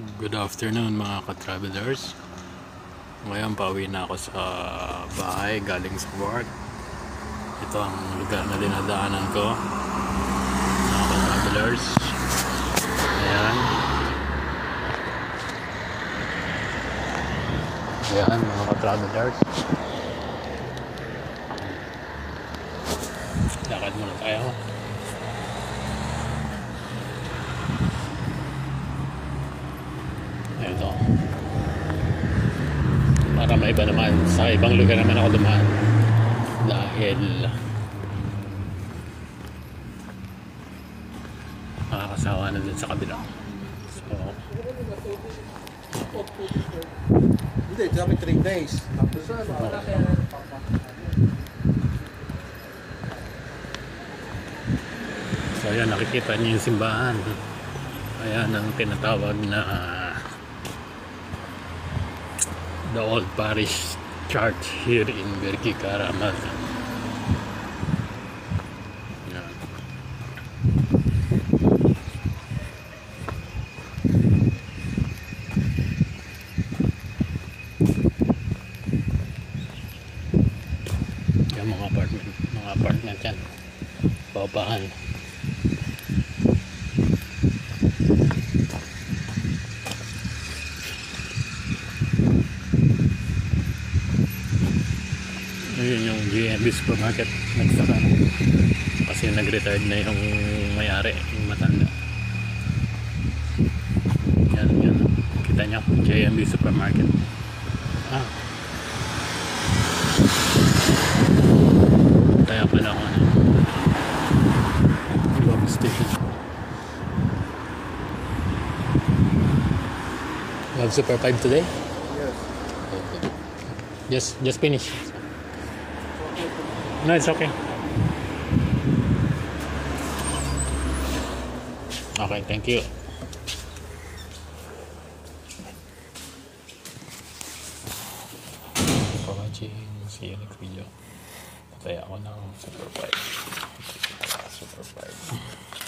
Good afternoon mga ka-travelers. Ngayon pauwi na ako sa bahay galing sa work. Ito ang lugar na dinadaanan ko mga ka-travelers. Ayan. Ayan mga ka-travelers. Lakad muna tayo. Ito. Para maiba naman. Sa ibang lugar naman ako dumaan. Dahil makakasawa na dun sa kabila. So hindi, kami 3 days. So ayan, nakikita niyo yung simbahan. Ayan ang tinatawag na the old parish church here in Birki-Karamaz. Ayan. Yan mga apartment yan. Babahan. Yun yung GMB supermarket nagsaka kasi nag-retired na yung may-ari, yung matanda. Yan kita nyo, GMB supermarket. Kaya pala ako lobby station. You have Super 5 today? Yes. Just finish. No, it's okay. Okay, thank you. Thanks for watching. See you next video. Patay ako ng Super 5. Super 5.